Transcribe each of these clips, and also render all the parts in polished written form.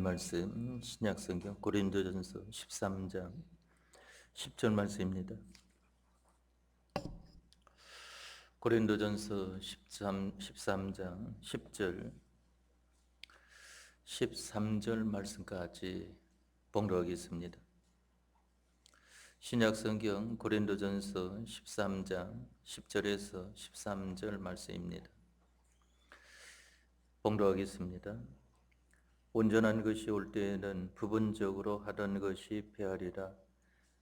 말씀 신약성경 고린도전서 13장 10절 말씀입니다. 고린도전서 13장 10절 13절 말씀까지 봉독하겠습니다. 신약성경 고린도전서 13장 10절에서 13절 말씀입니다. 봉독하겠습니다. 온전한 것이 올 때에는 부분적으로 하던 것이 패하리라.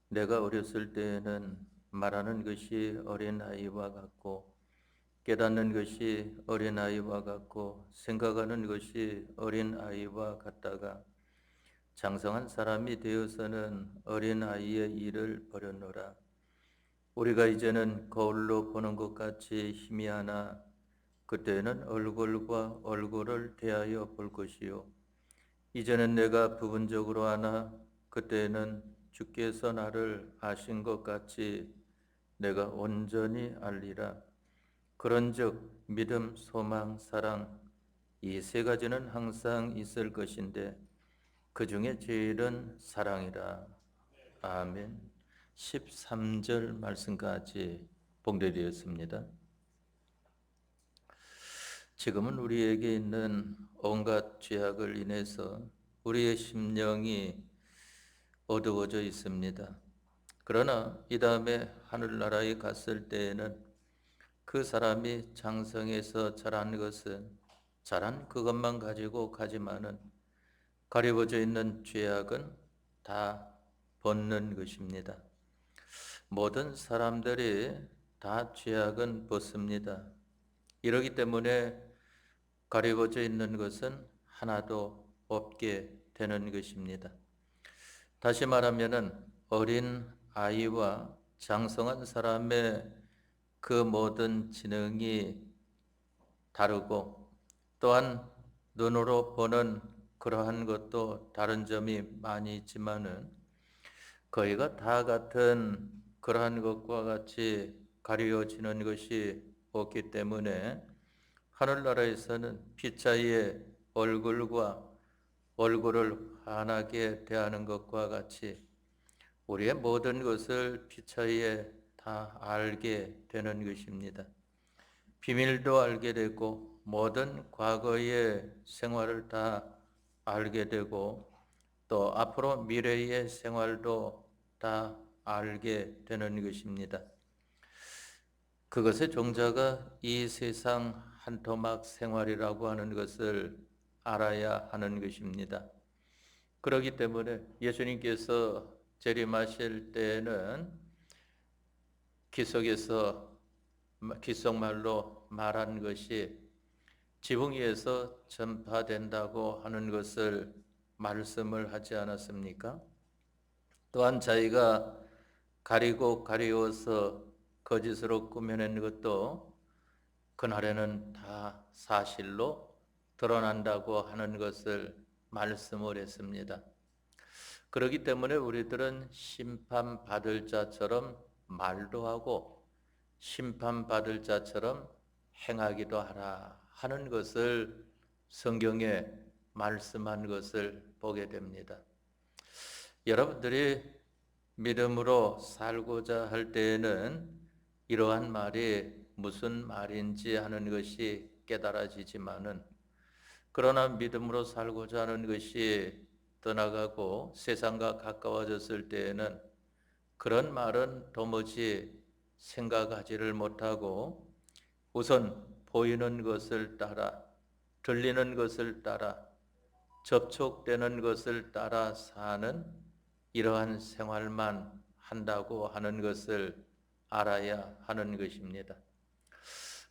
내가 어렸을 때에는 말하는 것이 어린아이와 같고 깨닫는 것이 어린아이와 같고 생각하는 것이 어린아이와 같다가 장성한 사람이 되어서는 어린아이의 일을 버렸노라. 우리가 이제는 거울로 보는 것 같이 희미하나 그때는 얼굴과 얼굴을 대하여 볼 것이요 이제는 내가 부분적으로 하나 그때는 주께서 나를 아신 것 같이 내가 온전히 알리라. 그런즉 믿음, 소망, 사랑 이 세 가지는 항상 있을 것인데 그 중에 제일은 사랑이라. 아멘. 13절 말씀까지 봉독되었습니다. 지금은 우리에게 있는 온갖 죄악을 인해서 우리의 심령이 어두워져 있습니다. 그러나 이 다음에 하늘나라에 갔을 때에는 그 사람이 장성해서 자란 것은 자란 그것만 가지고 가지만은 가려워져 있는 죄악은 다 벗는 것입니다. 모든 사람들이 다 죄악은 벗습니다. 이러기 때문에 가려워져 있는 것은 하나도 없게 되는 것입니다. 다시 말하면 어린 아이와 장성한 사람의 그 모든 지능이 다르고 또한 눈으로 보는 그러한 것도 다른 점이 많이 있지만은 거의가 다 같은 그러한 것과 같이 가려지는 것이 없기 때문에 하늘나라에서는 피 차이에 얼굴과 얼굴을 환하게 대하는 것과 같이 우리의 모든 것을 피 차이에 다 알게 되는 것입니다. 비밀도 알게 되고 모든 과거의 생활을 다 알게 되고 또 앞으로 미래의 생활도 다 알게 되는 것입니다. 그것의 종자가 이 세상 한토막 생활이라고 하는 것을 알아야 하는 것입니다. 그렇기 때문에 예수님께서 재림하실 때에는 기속말로 말한 것이 지붕 위에서 전파된다고 하는 것을 말씀을 하지 않았습니까? 또한 자기가 가리고 가리워서 거짓으로 꾸며낸 것도 그날에는 다 사실로 드러난다고 하는 것을 말씀을 했습니다. 그렇기 때문에 우리들은 심판받을 자처럼 말도 하고 심판받을 자처럼 행하기도 하라 하는 것을 성경에 말씀한 것을 보게 됩니다. 여러분들이 믿음으로 살고자 할 때에는 이러한 말이 무슨 말인지 하는 것이 깨달아지지만은 그러나 믿음으로 살고자 하는 것이 떠나가고 세상과 가까워졌을 때에는 그런 말은 도무지 생각하지를 못하고 우선 보이는 것을 따라 들리는 것을 따라 접촉되는 것을 따라 사는 이러한 생활만 한다고 하는 것을 알아야 하는 것입니다.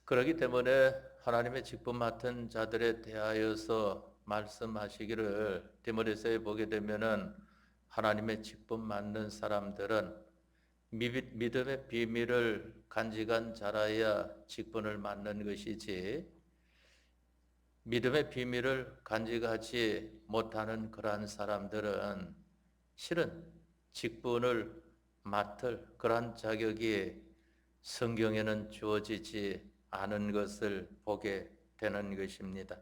그렇기 때문에 하나님의 직분 맡은 자들에 대하여서 말씀하시기를 디모데서에 보게 되면은 하나님의 직분 맡는 사람들은 믿음의 비밀을 간직한 자라야 직분을 맡는 것이지 믿음의 비밀을 간직하지 못하는 그러한 사람들은 실은 직분을 맡을 그러한 자격이 성경에는 주어지지 않은 것을 보게 되는 것입니다.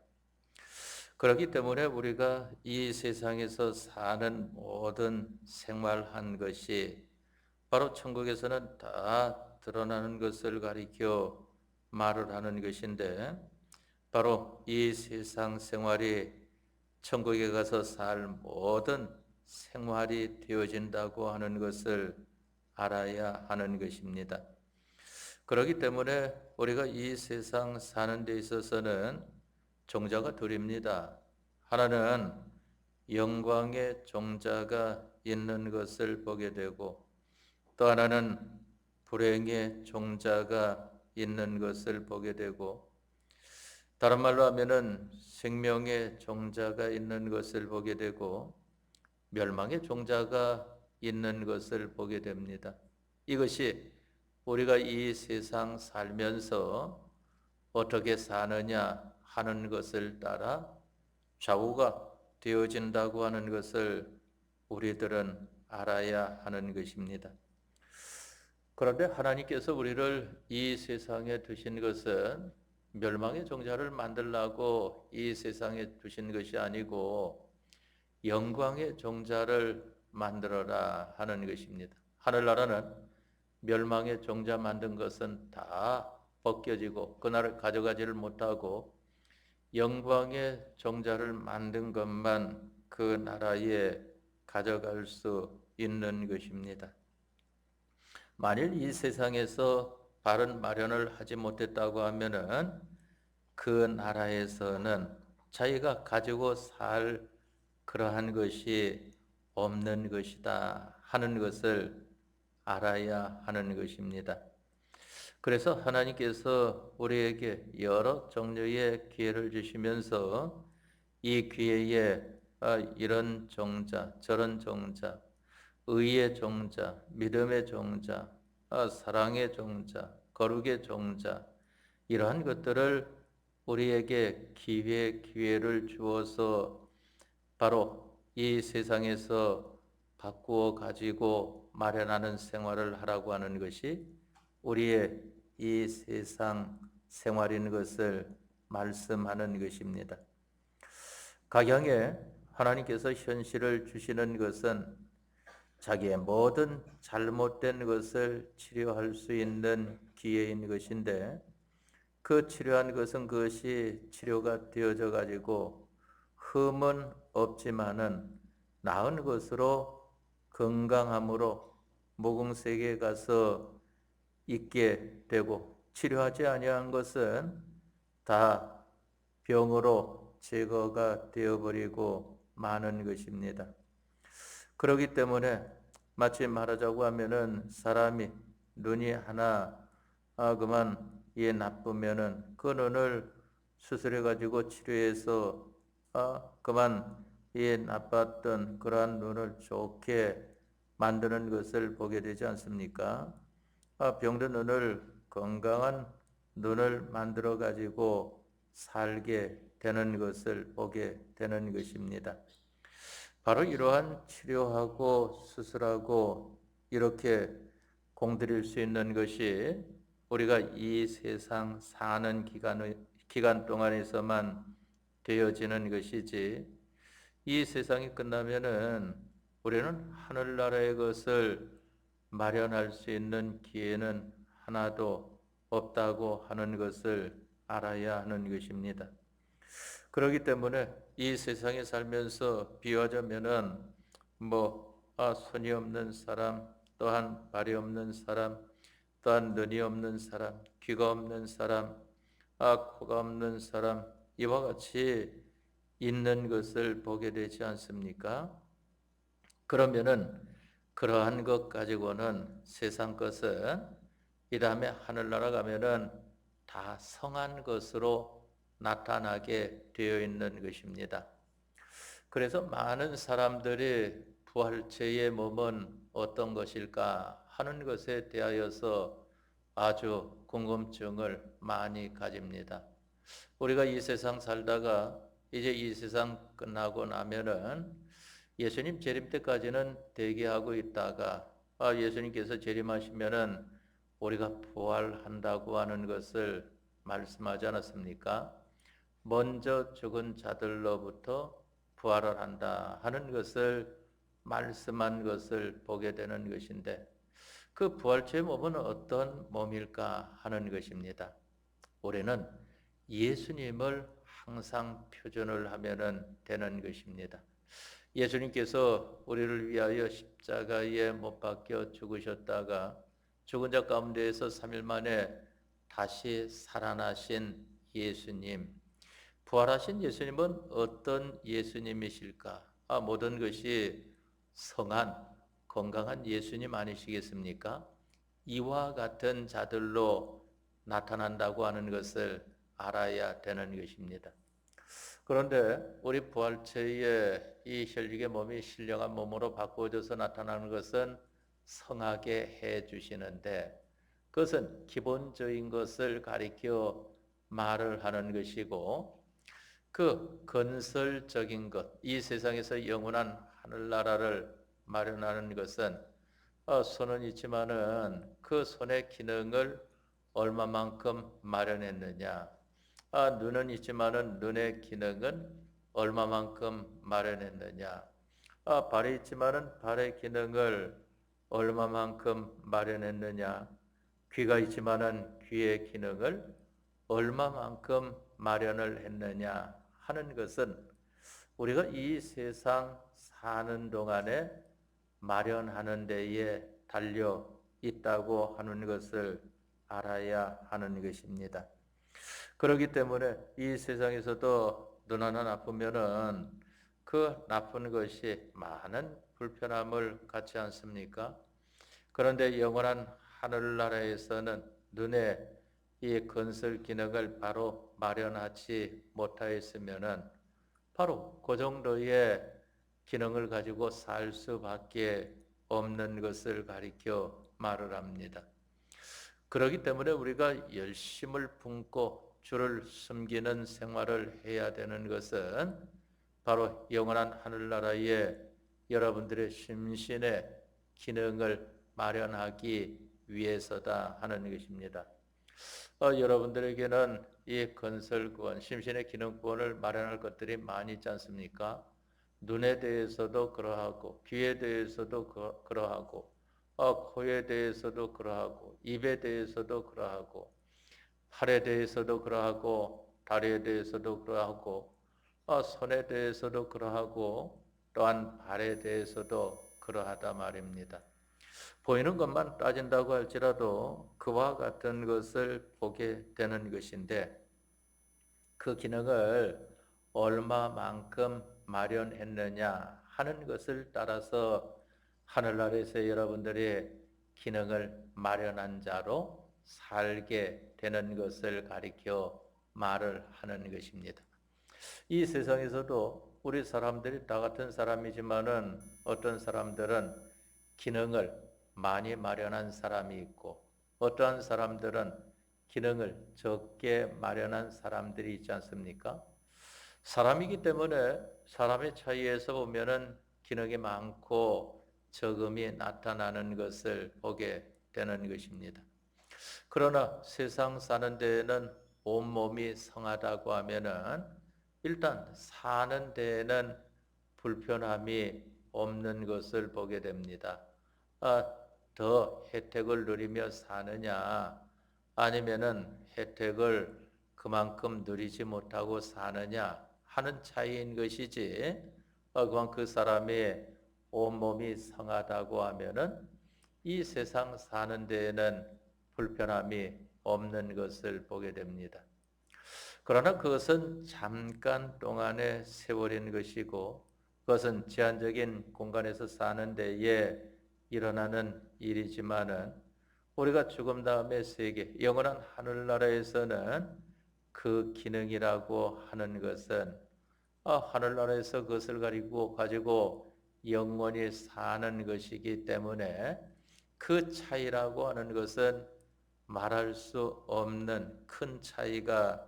그렇기 때문에 우리가 이 세상에서 사는 모든 생활한 것이 바로 천국에서는 다 드러나는 것을 가리켜 말을 하는 것인데, 바로 이 세상 생활이 천국에 가서 살 모든 생활이 되어진다고 하는 것을 알아야 하는 것입니다. 그렇기 때문에 우리가 이 세상 사는 데 있어서는 종자가 둘입니다. 하나는 영광의 종자가 있는 것을 보게 되고, 또 하나는 불행의 종자가 있는 것을 보게 되고, 다른 말로 하면은 생명의 종자가 있는 것을 보게 되고 멸망의 종자가 있는 것을 보게 됩니다. 이것이 우리가 이 세상 살면서 어떻게 사느냐 하는 것을 따라 좌우가 되어진다고 하는 것을 우리들은 알아야 하는 것입니다. 그런데 하나님께서 우리를 이 세상에 두신 것은 멸망의 종자를 만들라고 이 세상에 두신 것이 아니고 영광의 종자를 만들어라 하는 것입니다. 하늘나라는 멸망의 종자 만든 것은 다 벗겨지고 그날을 가져가지를 못하고 영광의 종자를 만든 것만 그 나라에 가져갈 수 있는 것입니다. 만일 이 세상에서 바른 마련을 하지 못했다고 하면은 그 나라에서는 자기가 가지고 살 그러한 것이 없는 것이다 하는 것을 알아야 하는 것입니다. 그래서 하나님께서 우리에게 여러 종류의 기회를 주시면서 이 기회에 이런 종자, 저런 종자, 의의 종자, 믿음의 종자, 사랑의 종자, 거룩의 종자, 이러한 것들을 우리에게 기회를 주어서 바로 이 세상에서 바꾸어 가지고 마련하는 생활을 하라고 하는 것이 우리의 이 세상 생활인 것을 말씀하는 것입니다. 가경에 하나님께서 현실을 주시는 것은 자기의 모든 잘못된 것을 치료할 수 있는 기회인 것인데, 그 치료한 것은 그것이 치료가 되어져 가지고 흠은 없지만은 나은 것으로 건강함으로 모공세계에 가서 있게 되고, 치료하지 아니한 것은 다 병으로 제거가 되어버리고 마는 것입니다. 그렇기 때문에 마치 말하자고 하면은 사람이 눈이 하나 그만 나쁘면은 그 눈을 수술해 가지고 치료해서 그만 나빴던 그러한 눈을 좋게 만드는 것을 보게 되지 않습니까? 병든 눈을 건강한 눈을 만들어 가지고 살게 되는 것을 보게 되는 것입니다. 바로 이러한 치료하고 수술하고 이렇게 공들일 수 있는 것이 우리가 이 세상 사는 기간 동안에서만 되어지는 것이지, 이 세상이 끝나면은 우리는 하늘나라의 것을 마련할 수 있는 기회는 하나도 없다고 하는 것을 알아야 하는 것입니다. 그렇기 때문에 이 세상에 살면서 비유하자면은 손이 없는 사람, 또한 발이 없는 사람, 또한 눈이 없는 사람, 귀가 없는 사람, 코가 없는 사람, 이와 같이 있는 것을 보게 되지 않습니까? 그러면은 그러한 것 가지고는 세상 것은 이 다음에 하늘나라 가면은 다 성한 것으로 나타나게 되어 있는 것입니다. 그래서 많은 사람들이 부활체의 몸은 어떤 것일까 하는 것에 대하여서 아주 궁금증을 많이 가집니다. 우리가 이 세상 살다가 이제 이 세상 끝나고 나면은 예수님 재림 때까지는 대기하고 있다가 예수님께서 재림하시면은 우리가 부활한다고 하는 것을 말씀하지 않았습니까? 먼저 죽은 자들로부터 부활을 한다 하는 것을 말씀한 것을 보게 되는 것인데, 그 부활체의 몸은 어떤 몸일까 하는 것입니다. 우리는 예수님을 항상 표준을 하면 되는 것입니다. 예수님께서 우리를 위하여 십자가에 못 박혀 죽으셨다가 죽은 자 가운데에서 3일 만에 다시 살아나신 예수님, 부활하신 예수님은 어떤 예수님이실까? 모든 것이 성한, 건강한 예수님 아니시겠습니까? 이와 같은 자들로 나타난다고 하는 것을 알아야 되는 것입니다. 그런데 우리 부활체의 이 혈육의 몸이 신령한 몸으로 바꾸어져서 나타나는 것은 성하게 해 주시는데, 그것은 기본적인 것을 가리켜 말을 하는 것이고, 그 건설적인 것, 이 세상에서 영원한 하늘나라를 마련하는 것은 손은 있지만은 그 손의 기능을 얼마만큼 마련했느냐. 눈은 있지만은 눈의 기능은 얼마만큼 마련했느냐. 발이 있지만은 발의 기능을 얼마만큼 마련했느냐. 귀가 있지만은 귀의 기능을 얼마만큼 마련을 했느냐 하는 것은 우리가 이 세상 사는 동안에 마련하는 데에 달려 있다고 하는 것을 알아야 하는 것입니다. 그렇기 때문에 이 세상에서도 눈 하나 나쁘면은 그 나쁜 것이 많은 불편함을 갖지 않습니까? 그런데 영원한 하늘나라에서는 눈의 이 건설 기능을 바로 마련하지 못하였으면은 바로 그 정도의 기능을 가지고 살 수밖에 없는 것을 가리켜 말을 합니다. 그렇기 때문에 우리가 열심을 품고 주를 섬기는 생활을 해야 되는 것은 바로 영원한 하늘나라에 여러분들의 심신의 기능을 마련하기 위해서다 하는 것입니다. 여러분들에게는 이 건설구원, 심신의 기능구원을 마련할 것들이 많이 있지 않습니까? 눈에 대해서도 그러하고, 귀에 대해서도 그러하고, 코에 대해서도 그러하고, 입에 대해서도 그러하고, 팔에 대해서도 그러하고, 다리에 대해서도 그러하고, 손에 대해서도 그러하고, 또한 발에 대해서도 그러하다 말입니다. 보이는 것만 따진다고 할지라도 그와 같은 것을 보게 되는 것인데, 그 기능을 얼마만큼 마련했느냐 하는 것을 따라서 하늘나라에서 여러분들이 기능을 마련한 자로 살게 되는 것을 가리켜 말을 하는 것입니다. 이 세상에서도 우리 사람들이 다 같은 사람이지만은 어떤 사람들은 기능을 많이 마련한 사람이 있고, 어떠한 사람들은 기능을 적게 마련한 사람들이 있지 않습니까? 사람이기 때문에 사람의 차이에서 보면은 기능이 많고 적음이 나타나는 것을 보게 되는 것입니다. 그러나 세상 사는 데에는 온몸이 성하다고 하면은 일단 사는 데에는 불편함이 없는 것을 보게 됩니다. 더 혜택을 누리며 사느냐, 아니면은 혜택을 그만큼 누리지 못하고 사느냐 하는 차이인 것이지, 그만 그 사람이 온몸이 성하다고 하면은 이 세상 사는 데에는 불편함이 없는 것을 보게 됩니다. 그러나 그것은 잠깐 동안의 세월인 것이고, 그것은 제한적인 공간에서 사는 데에 일어나는 일이지만은 우리가 죽음 다음의 세계, 영원한 하늘나라에서는 그 기능이라고 하는 것은 하늘나라에서 그것을 가지고 영원히 사는 것이기 때문에 그 차이라고 하는 것은 말할 수 없는 큰 차이가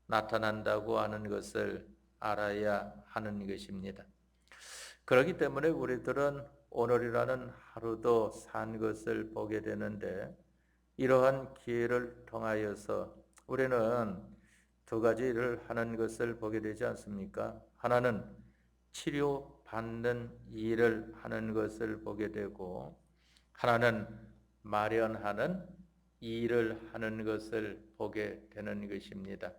나타난다고 하는 것을 알아야 하는 것입니다. 그렇기 때문에 우리들은 오늘이라는 하루도 산 것을 보게 되는데, 이러한 기회를 통하여서 우리는 두 가지 일을 하는 것을 보게 되지 않습니까? 하나는 치료받는 일을 하는 것을 보게 되고, 하나는 마련하는 일을 하는 것을 보게 되는 것입니다.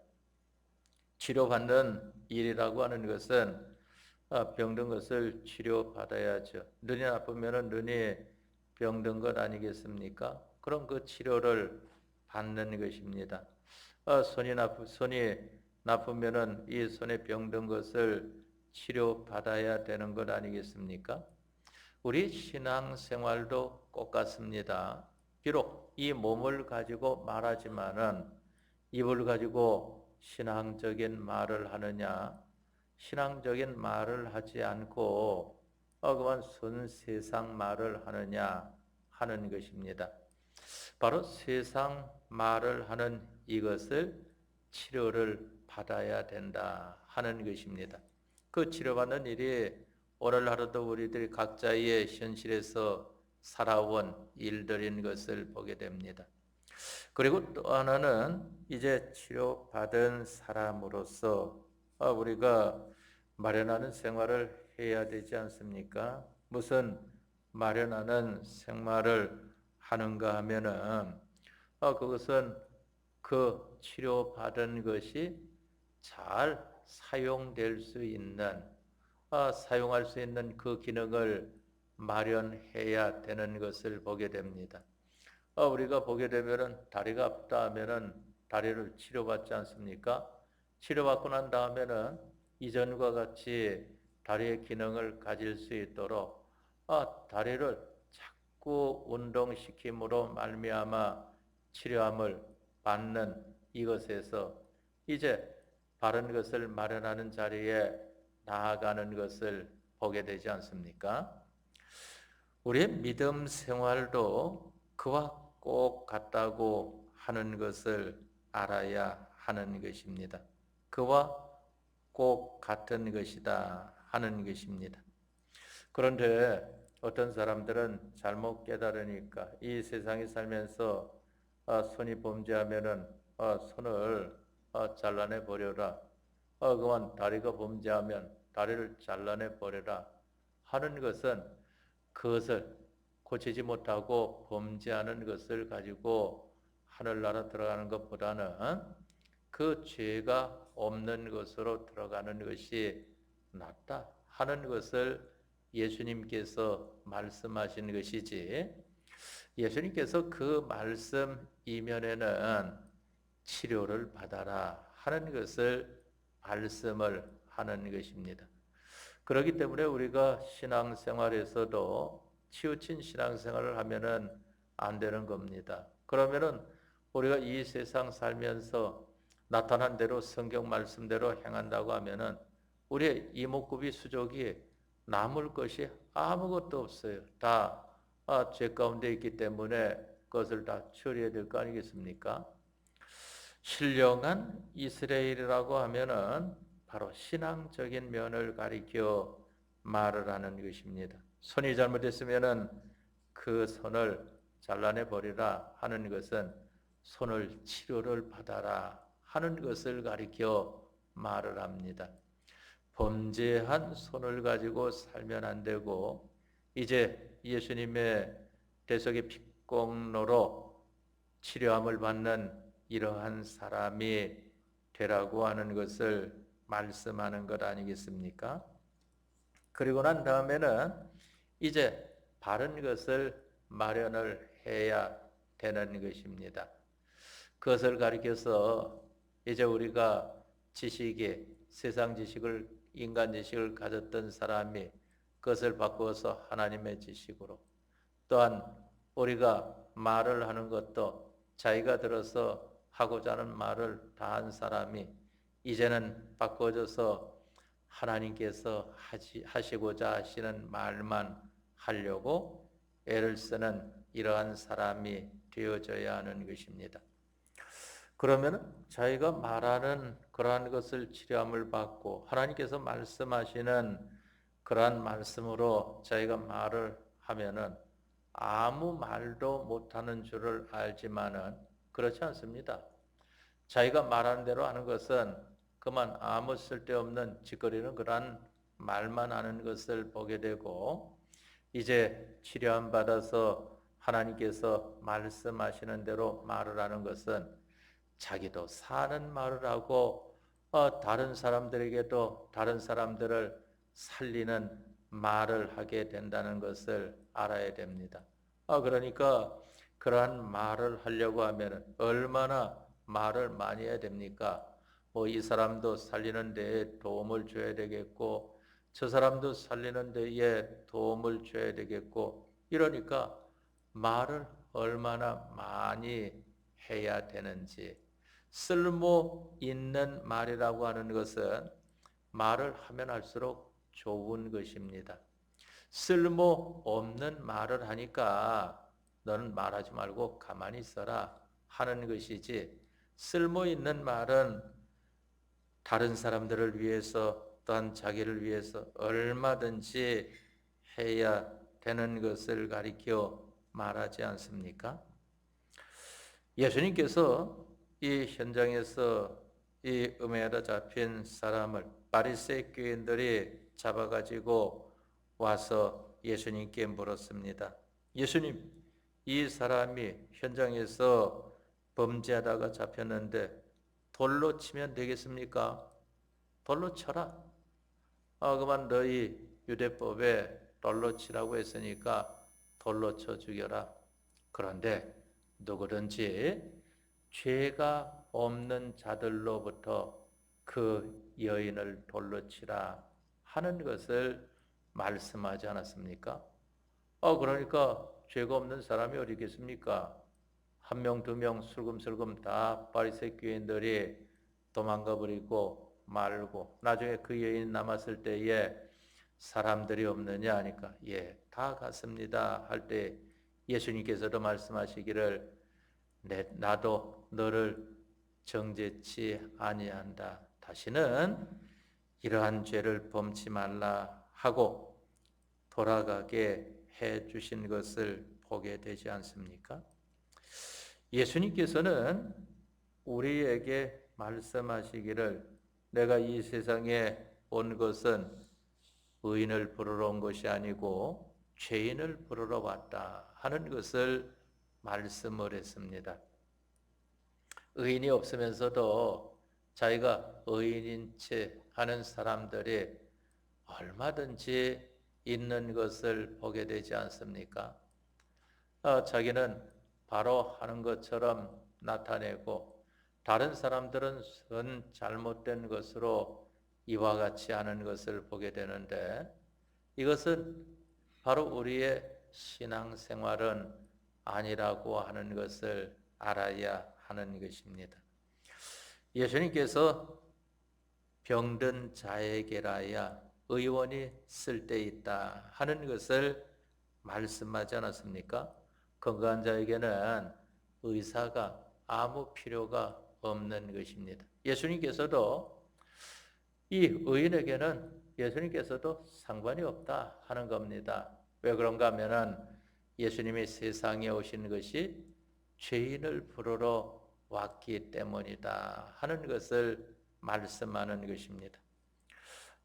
치료받는 일이라고 하는 것은 병든 것을 치료받아야죠. 눈이 나쁘면 눈이 병든 것 아니겠습니까? 그럼 그 치료를 받는 것입니다. 손이 나쁘면은 이 손에 병든 것을 치료받아야 되는 것 아니겠습니까? 우리 신앙생활도 똑같습니다. 비록 이 몸을 가지고 말하지만은 입을 가지고 신앙적인 말을 하느냐, 신앙적인 말을 하지 않고 그만 세상 말을 하느냐 하는 것입니다. 바로 세상 말을 하는 이것을 치료를 받아야 된다 하는 것입니다. 그 치료받는 일이 오늘 하루도 우리들이 각자의 현실에서 살아온 일들인 것을 보게 됩니다. 그리고 또 하나는 이제 치료받은 사람으로서 우리가 마련하는 생활을 해야 되지 않습니까? 무슨 마련하는 생활을 하는가 하면은 그것은 그 치료받은 것이 잘 사용될 수 있는 사용할 수 있는 그 기능을 마련해야 되는 것을 보게 됩니다. 우리가 보게 되면은 다리가 아프다 하면은 다리를 치료받지 않습니까? 치료받고 난 다음에는 이전과 같이 다리의 기능을 가질 수 있도록 다리를 자꾸 운동시킴으로 말미암아 치료함을 받는 이것에서 이제 바른 것을 마련하는 자리에 나아가는 것을 보게 되지 않습니까? 우리의 믿음 생활도 그와 꼭 같다고 하는 것을 알아야 하는 것입니다. 그와 꼭 같은 것이다 하는 것입니다. 그런데 어떤 사람들은 잘못 깨달으니까 이 세상에 살면서 손이 범죄하면은 손을 잘라내 버려라. 그만 다리가 범죄하면 다리를 잘라내 버려라 하는 것은 그것을 고치지 못하고 범죄하는 것을 가지고 하늘나라 들어가는 것보다는 그 죄가 없는 것으로 들어가는 것이 낫다 하는 것을 예수님께서 말씀하신 것이지, 예수님께서 그 말씀 이면에는 치료를 받아라 하는 것을 말씀을 하는 것입니다. 그렇기 때문에 우리가 신앙생활에서도 치우친 신앙생활을 하면은 안 되는 겁니다. 그러면은 우리가 이 세상 살면서 나타난 대로 성경 말씀대로 행한다고 하면은 우리의 이목구비 수족이 남을 것이 아무것도 없어요. 다 죄 가운데 있기 때문에 그것을 다 처리해야 될 거 아니겠습니까? 신령한 이스라엘이라고 하면은 바로 신앙적인 면을 가리켜 말을 하는 것입니다. 손이 잘못됐으면은 그 손을 잘라내 버리라 하는 것은 손을 치료를 받아라 하는 것을 가리켜 말을 합니다. 범죄한 손을 가지고 살면 안 되고 이제 예수님의 대속의 핏공로로 치료함을 받는 이러한 사람이 되라고 하는 것을 말씀하는 것 아니겠습니까? 그리고 난 다음에는 이제 바른 것을 마련을 해야 되는 것입니다. 그것을 가리켜서 이제 우리가 지식에 세상 지식을 인간 지식을 가졌던 사람이 그것을 바꾸어서 하나님의 지식으로, 또한 우리가 말을 하는 것도 자기가 들어서 하고자 하는 말을 다 한 사람이 이제는 바꿔져서 하나님께서 하시고자 하시는 말만 하려고 애를 쓰는 이러한 사람이 되어져야 하는 것입니다. 그러면 자기가 말하는 그러한 것을 치료함을 받고 하나님께서 말씀하시는 그러한 말씀으로 자기가 말을 하면은 아무 말도 못하는 줄을 알지만은 그렇지 않습니다. 자기가 말하는 대로 하는 것은 그만 아무 쓸데없는 짓거리는 그러한 말만 하는 것을 보게 되고, 이제 치료함 받아서 하나님께서 말씀하시는 대로 말을 하는 것은 자기도 사는 말을 하고 다른 사람들에게도 다른 사람들을 살리는 말을 하게 된다는 것을 알아야 됩니다. 그러니까 그러한 말을 하려고 하면 얼마나 말을 많이 해야 됩니까? 뭐 이 사람도 살리는 데에 도움을 줘야 되겠고, 저 사람도 살리는 데에 도움을 줘야 되겠고, 이러니까 말을 얼마나 많이 해야 되는지. 쓸모 있는 말이라고 하는 것은 말을 하면 할수록 좋은 것입니다. 쓸모 없는 말을 하니까 너는 말하지 말고 가만히 있어라 하는 것이지, 쓸모 있는 말은 다른 사람들을 위해서 또한 자기를 위해서 얼마든지 해야 되는 것을 가리켜 말하지 않습니까? 예수님께서 이 현장에서 이 음해하다 잡힌 사람을 바리새인 교인들이 잡아가지고 와서 예수님께 물었습니다. 예수님, 이 사람이 현장에서 범죄하다가 잡혔는데 돌로 치면 되겠습니까? 돌로 쳐라. 그만 너희 유대법에 돌로 치라고 했으니까 돌로 쳐 죽여라. 그런데 누구든지 죄가 없는 자들로부터 그 여인을 돌로 치라 하는 것을 말씀하지 않았습니까? 그러니까 죄가 없는 사람이 어디 있겠습니까? 한 명, 두 명 슬금슬금 다 바리새인 교인들이 도망가 버리고 말고, 나중에 그 여인 남았을 때에 사람들이 없느냐 하니까 예, 다 갔습니다 할 때 예수님께서도 말씀하시기를 나도 너를 정죄치 아니한다. 다시는 이러한 죄를 범치 말라 하고 돌아가게 해 주신 것을 보게 되지 않습니까? 예수님께서는 우리에게 말씀하시기를 내가 이 세상에 온 것은 의인을 부르러 온 것이 아니고 죄인을 부르러 왔다 하는 것을 말씀을 했습니다. 의인이 없으면서도 자기가 의인인 채 하는 사람들이 얼마든지 있는 것을 보게 되지 않습니까? 자기는 바로 하는 것처럼 나타내고 다른 사람들은 선 잘못된 것으로 이와 같이 하는 것을 보게 되는데, 이것은 바로 우리의 신앙생활은 아니라고 하는 것을 알아야 하는 것입니다. 예수님께서 병든 자에게라야 의원이 쓸데있다 하는 것을 말씀하지 않았습니까? 건강한 자에게는 의사가 아무 필요가 없는 것입니다. 예수님께서도 이 의인에게는 예수님께서도 상관이 없다 하는 겁니다. 왜 그런가 하면은 예수님이 세상에 오신 것이 죄인을 부르러 왔기 때문이다 하는 것을 말씀하는 것입니다.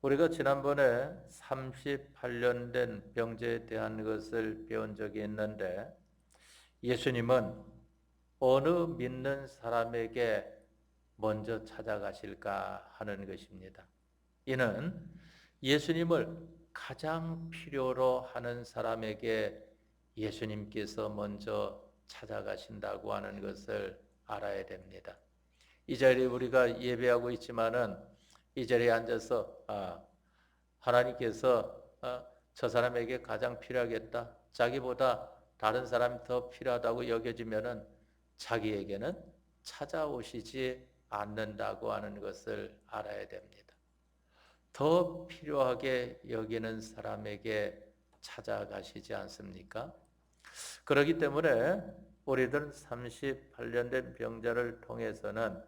우리가 지난번에 38년 된 병자에 대한 것을 배운 적이 있는데, 예수님은 어느 믿는 사람에게 먼저 찾아가실까 하는 것입니다. 이는 예수님을 가장 필요로 하는 사람에게 예수님께서 먼저 찾아가신다고 하는 것을 알아야 됩니다. 이 자리에 우리가 예배하고 있지만은 이 자리에 앉아서 하나님께서 저 사람에게 가장 필요하겠다, 자기보다 다른 사람이 더 필요하다고 여겨지면은 자기에게는 찾아오시지 않는다고 하는 것을 알아야 됩니다. 더 필요하게 여기는 사람에게 찾아가시지 않습니까? 그렇기 때문에 우리들은 38년 된 병자를 통해서는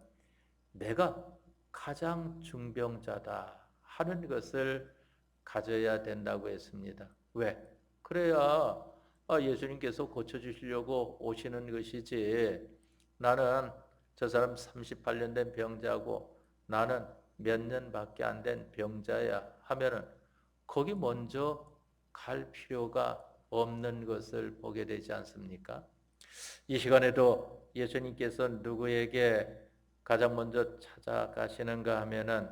내가 가장 중병자다 하는 것을 가져야 된다고 했습니다. 왜? 그래야 예수님께서 고쳐주시려고 오시는 것이지, 나는 저 사람 38년 된 병자고 나는 몇 년밖에 안 된 병자야 하면은 거기 먼저 갈 필요가 없는 것을 보게 되지 않습니까? 이 시간에도 예수님께서 누구에게 가장 먼저 찾아가시는가 하면은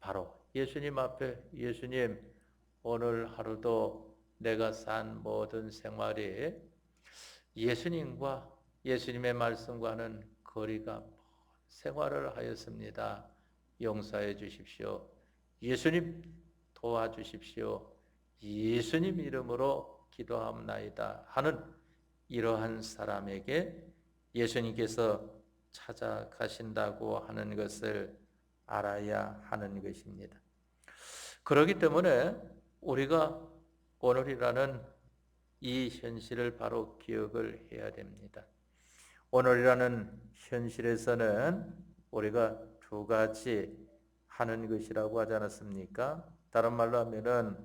바로 예수님 앞에, 예수님 오늘 하루도 내가 산 모든 생활이 예수님과 예수님의 말씀과는 거리가 먼 생활을 하였습니다. 용서해 주십시오. 예수님 도와주십시오. 예수님 이름으로 기도합나이다 하는 이러한 사람에게 예수님께서 찾아가신다고 하는 것을 알아야 하는 것입니다. 그렇기 때문에 우리가 오늘이라는 이 현실을 바로 기억을 해야 됩니다. 오늘이라는 현실에서는 우리가 두 가지 하는 것이라고 하지 않았습니까? 다른 말로 하면은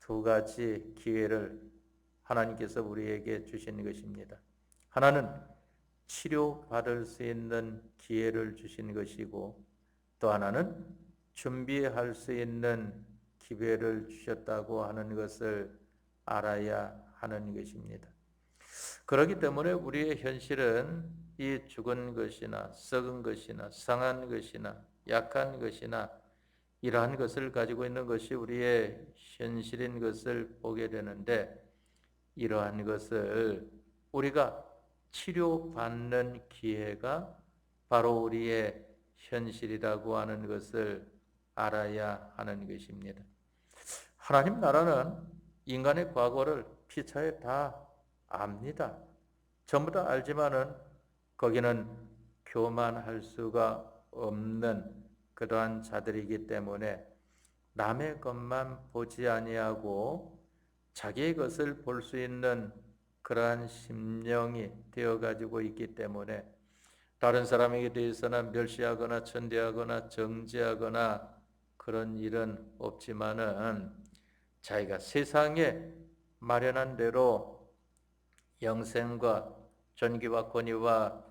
두 가지 기회를 하나님께서 우리에게 주신 것입니다. 하나는 치료받을 수 있는 기회를 주신 것이고 또 하나는 준비할 수 있는 기회를 주셨다고 하는 것을 알아야 하는 것입니다. 그렇기 때문에 우리의 현실은 이 죽은 것이나 썩은 것이나 상한 것이나 약한 것이나 이러한 것을 가지고 있는 것이 우리의 현실인 것을 보게 되는데 이러한 것을 우리가 치료받는 기회가 바로 우리의 현실이라고 하는 것을 알아야 하는 것입니다. 하나님 나라는 인간의 과거를 피차에 다 압니다. 전부 다 알지만은 거기는 교만할 수가 없는 그러한 자들이기 때문에 남의 것만 보지 아니하고 자기의 것을 볼 수 있는 그러한 심령이 되어 가지고 있기 때문에 다른 사람에게 대해서는 멸시하거나 천대하거나 정죄하거나 그런 일은 없지만은 자기가 세상에 마련한 대로 영생과 존귀와 권위와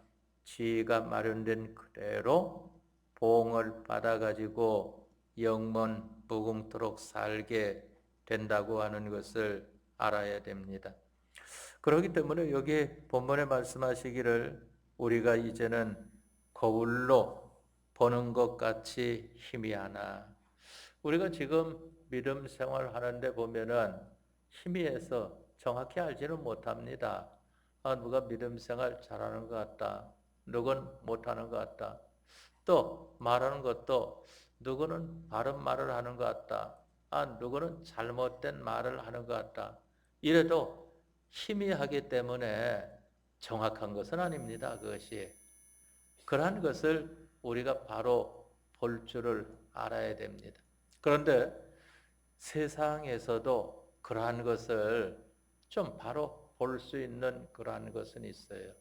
지위가 마련된 그대로 보응을 받아가지고 영원 무궁토록 살게 된다고 하는 것을 알아야 됩니다. 그렇기 때문에 여기 본문에 말씀하시기를 우리가 이제는 거울로 보는 것 같이 희미하나. 우리가 지금 믿음 생활하는데 보면은 희미해서 정확히 알지는 못합니다. 누가 믿음 생활 잘하는 것 같다. 누군 못하는 것 같다. 또 말하는 것도 누구는 바른 말을 하는 것 같다. 누구는 잘못된 말을 하는 것 같다. 이래도 희미하기 때문에 정확한 것은 아닙니다. 그것이. 그러한 것을 우리가 바로 볼 줄을 알아야 됩니다. 그런데 세상에서도 그러한 것을 좀 바로 볼 수 있는 그러한 것은 있어요.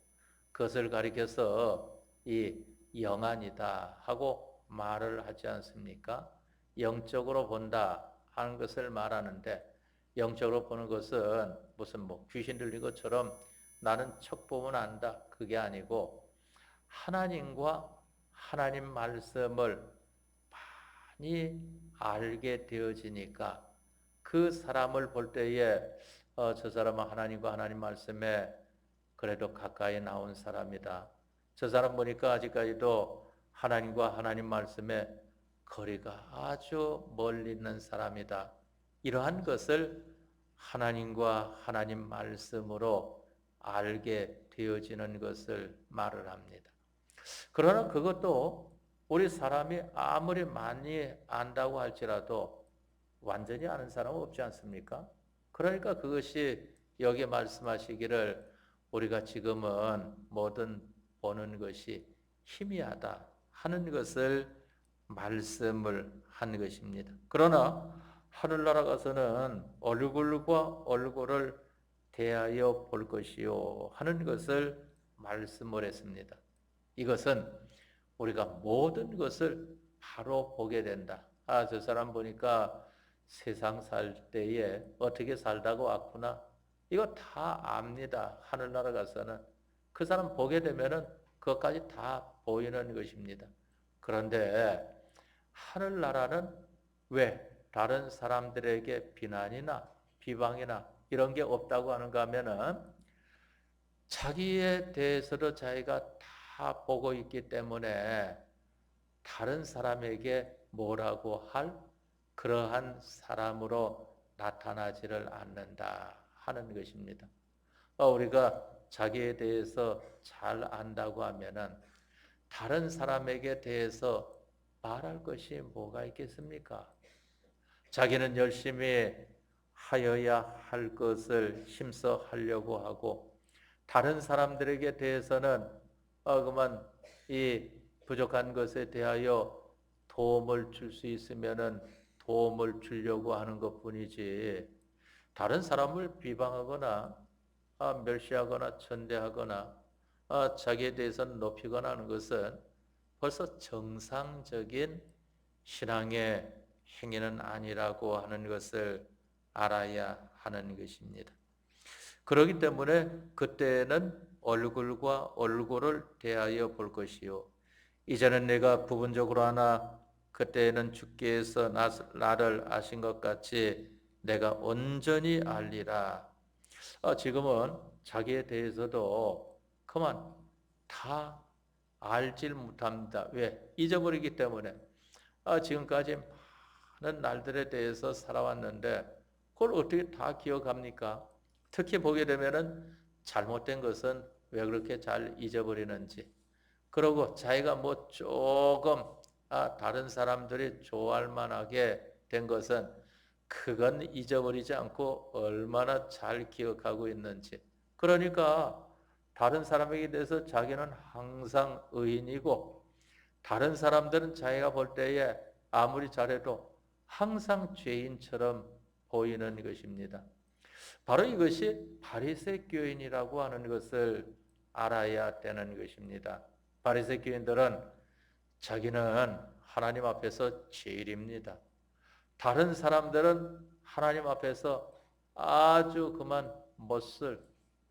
그것을 가리켜서 이 영안이다 하고 말을 하지 않습니까? 영적으로 본다 하는 것을 말하는데 영적으로 보는 것은 무슨 뭐 귀신 들린 것처럼 나는 척 보면 안다 그게 아니고 하나님과 하나님 말씀을 많이 알게 되어지니까 그 사람을 볼 때에 저 사람은 하나님과 하나님 말씀에 그래도 가까이 나온 사람이다. 저 사람 보니까 아직까지도 하나님과 하나님 말씀에 거리가 아주 멀리 있는 사람이다. 이러한 것을 하나님과 하나님 말씀으로 알게 되어지는 것을 말을 합니다. 그러나 그것도 우리 사람이 아무리 많이 안다고 할지라도 완전히 아는 사람은 없지 않습니까? 그러니까 그것이 여기 말씀하시기를 우리가 지금은 뭐든 보는 것이 희미하다 하는 것을 말씀을 한 것입니다. 그러나 하늘나라 가서는 얼굴과 얼굴을 대하여 볼 것이요 하는 것을 말씀을 했습니다. 이것은 우리가 모든 것을 바로 보게 된다. 저 사람 보니까 세상 살 때에 어떻게 살다가 왔구나. 이거 다 압니다. 하늘나라 가서는. 그 사람 보게 되면은 그것까지 다 보이는 것입니다. 그런데 하늘나라는 왜 다른 사람들에게 비난이나 비방이나 이런 게 없다고 하는가 하면은 자기에 대해서도 자기가 다 보고 있기 때문에 다른 사람에게 뭐라고 할 그러한 사람으로 나타나지를 않는다 하는 것입니다. 우리가 자기에 대해서 잘 안다고 하면은 다른 사람에게 대해서 말할 것이 뭐가 있겠습니까? 자기는 열심히 하여야 할 것을 힘써 하려고 하고 다른 사람들에게 대해서는 그만 이 부족한 것에 대하여 도움을 줄 수 있으면은 도움을 주려고 하는 것뿐이지 다른 사람을 비방하거나 멸시하거나 천대하거나 자기에 대해서는 높이거나 하는 것은 벌써 정상적인 신앙의 행위는 아니라고 하는 것을 알아야 하는 것입니다. 그렇기 때문에 그때는 얼굴과 얼굴을 대하여 볼 것이요. 이제는 내가 부분적으로 하나 그때는 주께서 나를 아신 것 같이 내가 온전히 알리라. 지금은 자기에 대해서도 그만 다 알질 못합니다. 왜? 잊어버리기 때문에. 지금까지 많은 날들에 대해서 살아왔는데 그걸 어떻게 다 기억합니까? 특히 보게 되면은 잘못된 것은 왜 그렇게 잘 잊어버리는지. 그러고 자기가 뭐 조금 다른 사람들이 좋아할 만하게 된 것은 그건 잊어버리지 않고 얼마나 잘 기억하고 있는지. 그러니까 다른 사람에게 대해서 자기는 항상 의인이고 다른 사람들은 자기가 볼 때에 아무리 잘해도 항상 죄인처럼 보이는 것입니다. 바로 이것이 바리새교인이라고 하는 것을 알아야 되는 것입니다. 바리새교인들은 자기는 하나님 앞에서 제일입니다. 다른 사람들은 하나님 앞에서 아주 그만 못쓸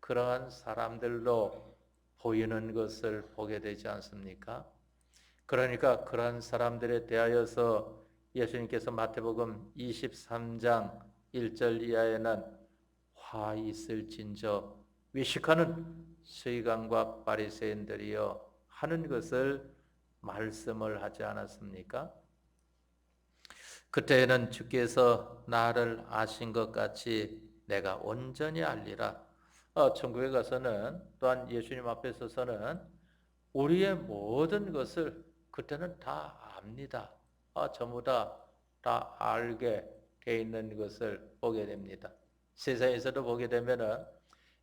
그러한 사람들로 보이는 것을 보게 되지 않습니까? 그러니까 그러한 사람들에 대하여서 예수님께서 마태복음 23장 1절 이하에는 화 있을진저 외식하는 서기관과 바리새인들이여 하는 것을 말씀을 하지 않았습니까? 그때에는 주께서 나를 아신 것 같이 내가 온전히 알리라. 천국에 가서는 또한 예수님 앞에 서서는 우리의 모든 것을 그때는 다 압니다. 전부 다 알게 돼 있는 것을 보게 됩니다. 세상에서도 보게 되면은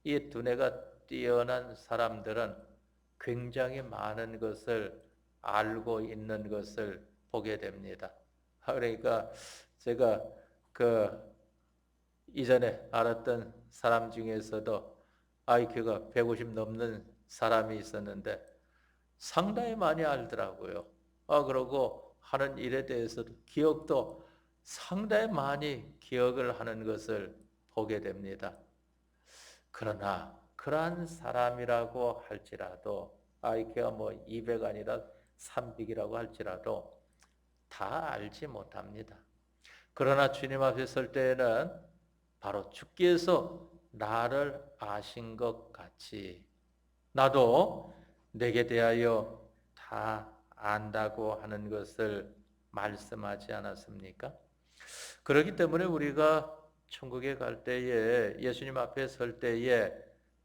이 두뇌가 뛰어난 사람들은 굉장히 많은 것을 알고 있는 것을 보게 됩니다. 그러니까 제가 그 이전에 알았던 사람 중에서도 IQ가 150 넘는 사람이 있었는데 상당히 많이 알더라고요. 그러고 하는 일에 대해서도 기억도 상당히 많이 기억을 하는 것을 보게 됩니다. 그러나 그러한 사람이라고 할지라도 IQ가 뭐 200 아니라 300이라고 할지라도 다 알지 못합니다. 그러나 주님 앞에 설 때에는 바로 주께서 나를 아신 것 같이 나도 내게 대하여 다 안다고 하는 것을 말씀하지 않았습니까? 그렇기 때문에 우리가 천국에 갈 때에 예수님 앞에 설 때에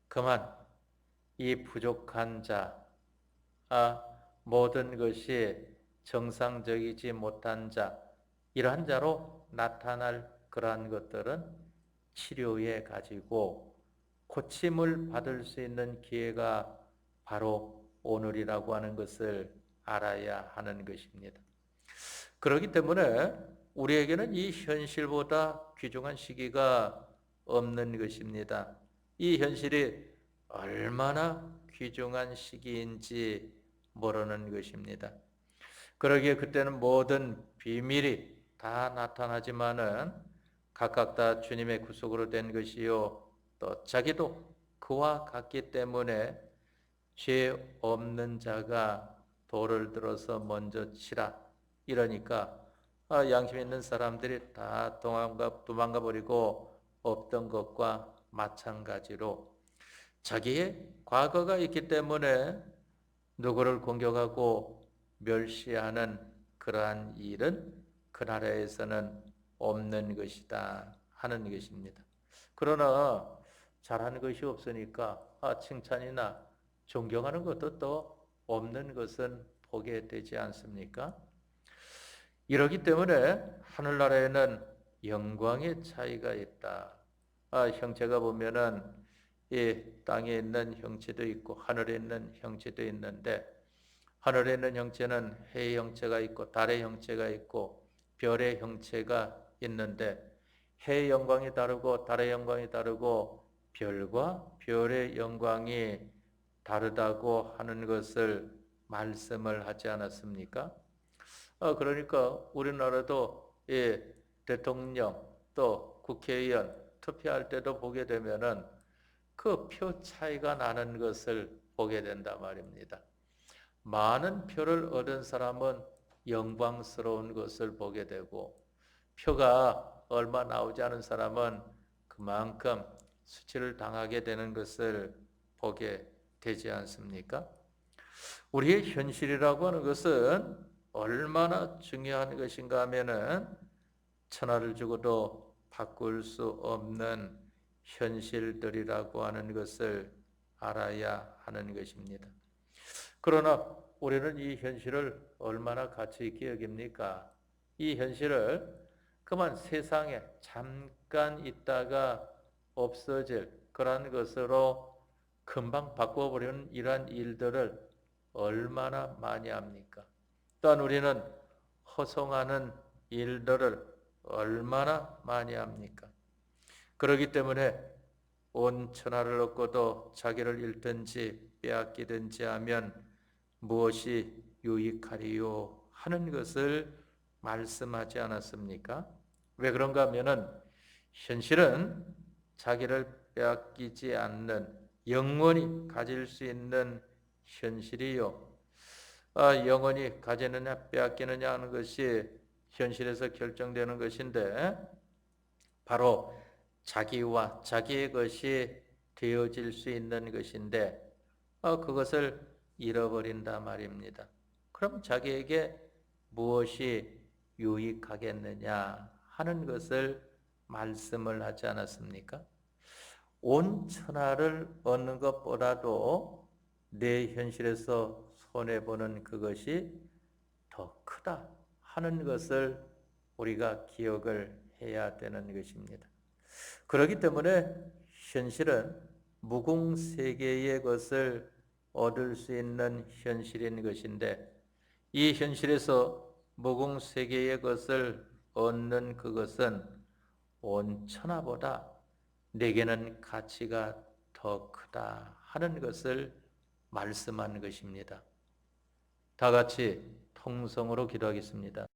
그만 이 부족한 자, 모든 것이 정상적이지 못한 자, 이러한 자로 나타날 그러한 것들은 치료해 가지고 고침을 받을 수 있는 기회가 바로 오늘이라고 하는 것을 알아야 하는 것입니다. 그렇기 때문에 우리에게는 이 현실보다 귀중한 시기가 없는 것입니다. 이 현실이 얼마나 귀중한 시기인지 모르는 것입니다. 그러기에 그때는 모든 비밀이 다 나타나지만은 각각 다 주님의 구속으로 된 것이요 또 자기도 그와 같기 때문에 죄 없는 자가 돌을 들어서 먼저 치라. 이러니까 양심 있는 사람들이 다 도망가 버리고 없던 것과 마찬가지로 자기의 과거가 있기 때문에 누구를 공격하고 멸시하는 그러한 일은 그 나라에서는 없는 것이다 하는 것입니다. 그러나 잘하는 것이 없으니까 칭찬이나 존경하는 것도 또 없는 것은 보게 되지 않습니까? 이러기 때문에 하늘나라에는 영광의 차이가 있다. 형체가 보면은 이 땅에 있는 형체도 있고 하늘에 있는 형체도 있는데 하늘에 있는 형체는 해의 형체가 있고 달의 형체가 있고 별의 형체가 있는데 해의 영광이 다르고 달의 영광이 다르고 별과 별의 영광이 다르다고 하는 것을 말씀을 하지 않았습니까? 그러니까 우리나라도 대통령 또 국회의원 투표할 때도 보게 되면은 그 표 차이가 나는 것을 보게 된다 말입니다. 많은 표를 얻은 사람은 영광스러운 것을 보게 되고 표가 얼마 나오지 않은 사람은 그만큼 수치를 당하게 되는 것을 보게 되지 않습니까? 우리의 현실이라고 하는 것은 얼마나 중요한 것인가 하면은 천하를 주고도 바꿀 수 없는 현실들이라고 하는 것을 알아야 하는 것입니다. 그러나 우리는 이 현실을 얼마나 가치 있게 여깁니까? 이 현실을 그만 세상에 잠깐 있다가 없어질 그러한 것으로 금방 바꿔버리는 이러한 일들을 얼마나 많이 합니까? 또한 우리는 허송하는 일들을 얼마나 많이 합니까? 그렇기 때문에 온 천하를 얻고도 자기를 잃든지 빼앗기든지 하면 무엇이 유익하리요 하는 것을 말씀하지 않았습니까? 왜 그런가 하면은 현실은 자기를 빼앗기지 않는 영원히 가질 수 있는 현실이요. 영원히 가지느냐 빼앗기느냐 하는 것이 현실에서 결정되는 것인데 바로 자기와 자기의 것이 되어질 수 있는 것인데 그것을 잃어버린다 말입니다. 그럼 자기에게 무엇이 유익하겠느냐 하는 것을 말씀을 하지 않았습니까? 온 천하를 얻는 것보다도 내 현실에서 손해보는 그것이 더 크다 하는 것을 우리가 기억을 해야 되는 것입니다. 그렇기 때문에 현실은 무궁세계의 것을 얻을 수 있는 현실인 것인데 이 현실에서 무궁세계의 것을 얻는 그것은 온 천하보다 내게는 가치가 더 크다 하는 것을 말씀한 것입니다. 다 같이 통성으로 기도하겠습니다.